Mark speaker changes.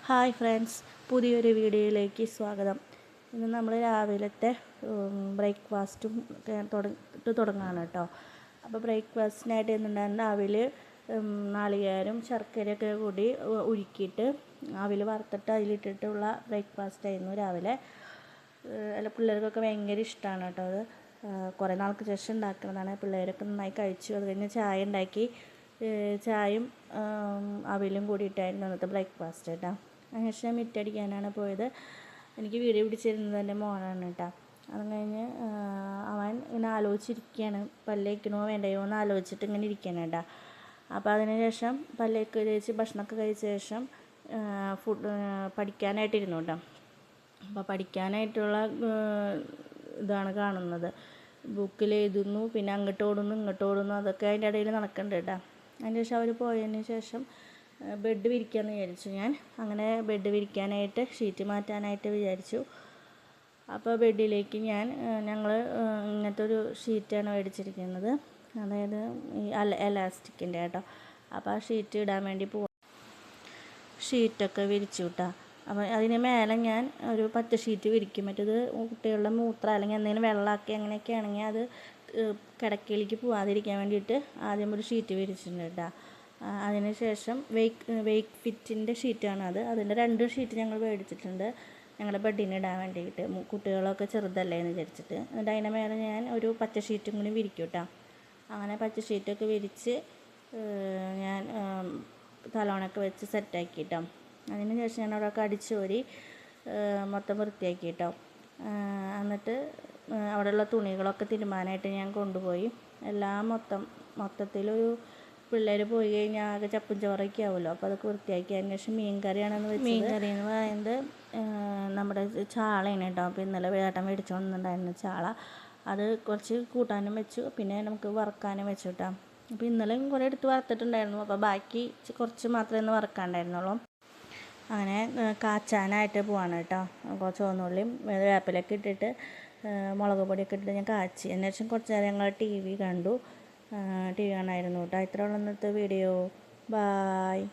Speaker 1: Hi friends, പുതിയൊരു വീഡിയോയിലേക്ക് സ്വാഗതം. ഇന്ന് നമ്മൾ രാവിലത്തെ ബ്രേക്ക്ഫാസ്റ്റും തുടങ്ങുകയാണ് കേട്ടോ. അപ്പോൾ ബ്രേക്ക്ഫാസ്റ്റിനായിട്ട് എന്തുണ്ടായിരുന്നു, അവിൽ നാളികേരം ശർക്കരയൊക്കെ കൂടി ഉരുക്കിയിട്ട് അവിൽ വറുത്തിട്ട് അതിലിട്ടിട്ടുള്ള ബ്രേക്ക്ഫാസ്റ്റ് ആയിരുന്നു രാവിലെ. അല്ല, പിള്ളേർക്കൊക്കെ ഭയങ്കര ഇഷ്ടമാണ് കേട്ടോ. അത് കുറേ നാൾക്ക് ശേഷം ഉണ്ടാക്കുന്നതാണ്. പിള്ളേരൊക്കെ നന്നായി കഴിച്ചു. അത് കഴിഞ്ഞ് ചായ ഉണ്ടാക്കി. ചായയും അവിലും കൂടിയിട്ടായിരുന്നു അന്നത്തെ ബ്രേക്ക്ഫാസ്റ്റ് കേട്ടോ. അതിനുശേഷം മിറ്റടിക്കാനാണ് പോയത്. എനിക്ക് വീഡിയോ പിടിച്ചിരുന്നത് എൻ്റെ മോനാണ് കേട്ടോ. അത് കഴിഞ്ഞ് അവൻ ഇങ്ങനെ ആലോചിച്ചിരിക്കുകയാണ്, പല്ലേക്കണോ വേണ്ടയോ എന്ന് ആലോചിച്ചിട്ട് ഇങ്ങനെ ഇരിക്കുകയാണ് കേട്ടോ. അപ്പോൾ അതിന് ശേഷം പല്ലേക്ക് തേച്ച് ഭക്ഷണമൊക്കെ കഴിച്ച ശേഷം പഠിക്കാനായിട്ടിരുന്നു കേട്ടോ. അപ്പോൾ പഠിക്കാനായിട്ടുള്ള ഇതാണ് കാണുന്നത്. ബുക്കിൽ എഴുതുന്നു, പിന്നെ അങ്ങോട്ട് ഓടുന്നു ഇങ്ങോട്ട് ഓടുന്നു, അതൊക്കെ അതിൻ്റെ ഇടയിൽ നടക്കുന്നുണ്ട് കേട്ടോ. അതിന് ശേഷം അവർ പോയതിന് ശേഷം ബെഡ് വിരിക്കാമെന്ന് വിചാരിച്ചു ഞാൻ. അങ്ങനെ ബെഡ് വിരിക്കാനായിട്ട് ഷീറ്റ് മാറ്റാനായിട്ട് വിചാരിച്ചു. അപ്പോൾ ബെഡിലേക്ക് ഞങ്ങൾ ഇങ്ങനത്തെ ഒരു ഷീറ്റാണ് മേടിച്ചിരിക്കുന്നത്, അതായത് ഈ എലാസ്റ്റിക്കിൻ്റെ കേട്ടോ. അപ്പോൾ ആ ഷീറ്റ് ഇടാൻ വേണ്ടി ഷീറ്റൊക്കെ വിരിച്ചു കിട്ടാം. അപ്പോൾ അതിന് മേലെ ഞാൻ ഒരു പച്ച ഷീറ്റ് വിരിക്കും. മറ്റേത് കുട്ടികളുടെ മൂത്രം അല്ലെങ്കിൽ എന്തെങ്കിലും വെള്ളമാക്കി അങ്ങനെയൊക്കെ ആണെങ്കിൽ അത് കിടക്കയിലേക്ക് പോകാതിരിക്കാൻ വേണ്ടിയിട്ട് ആദ്യം ഒരു ഷീറ്റ് വിരിച്ചിട്ടുണ്ട് കേട്ടോ. അതിന് ശേഷം വെയ്ക്ക് ഫിറ്റിൻ്റെ ഷീറ്റാണ് അത്. അതിൻ്റെ 2 ഷീറ്റ് ഞങ്ങൾ മേടിച്ചിട്ടുണ്ട് ഞങ്ങളുടെ ബെഡിന് ഇടാൻ വേണ്ടിയിട്ട്. കുട്ടികളൊക്കെ ചെറുതല്ലേ എന്ന് വിചാരിച്ചിട്ട്. എന്നിട്ട് അതിൻ്റെ മേലെ ഞാൻ ഒരു പച്ച ഷീറ്റും കൂടി വിരിക്കും കേട്ടോ. അങ്ങനെ പച്ച ഷീറ്റൊക്കെ വിരിച്ച് ഞാൻ തലോണൊക്കെ വെച്ച് സെറ്റാക്കി കേട്ടോ. അതിന് ശേഷം ഞാൻ അവിടെയൊക്കെ അടിച്ചോരി മൊത്തം വൃത്തിയാക്കി കേട്ടോ. എന്നിട്ട് അവിടെയുള്ള തുണികളൊക്കെ തിരുമ്മാനായിട്ട് ഞാൻ കൊണ്ടുപോയി. എല്ലാം മൊത്തത്തിലൊരു പിള്ളേർ പോയി കഴിഞ്ഞാൽ ആകെ ചപ്പും ചോറൊക്കെ ആവുമല്ലോ. അപ്പോൾ അതൊക്കെ വൃത്തിയാക്കി. അതിന് ശേഷം മീൻ കറിയാണെന്ന് വെച്ചത്. മീൻ കറി എന്ന് പറയുന്നത് നമ്മുടെ ചാളയാണ് കേട്ടോ. അപ്പോൾ ഇന്നലെ വേട്ടം മേടിച്ചുകൊണ്ടുണ്ടായിരുന്നു ചാള. അത് കുറച്ച് കൂട്ടാനും വെച്ചു, പിന്നെ നമുക്ക് വറുക്കാനും വെച്ചു കേട്ടോ. അപ്പോൾ ഇന്നലെയും കുറേ എടുത്ത് വറുത്തിട്ടുണ്ടായിരുന്നു. അപ്പോൾ ബാക്കി കുറച്ച് മാത്രമേ ഇന്ന് വറുക്കാണ്ടായിരുന്നുള്ളൂ. അങ്ങനെ കാച്ചാനായിട്ട് പോവാണ് കേട്ടോ. കുറച്ച് ചുവന്നുള്ളിയും വേപ്പിലൊക്കെ ഇട്ടിട്ട് മുളക് പൊടിയൊക്കെ ഇട്ടിട്ട് ഞാൻ കാച്ചി. അതിന് ശേഷം കുറച്ച് നേരം ഞങ്ങൾ TV കണ്ടു. TV കാണായിരുന്നു കേട്ടോ. ഇത്രയുള്ള ഇന്നത്തെ വീഡിയോ. ബായ്.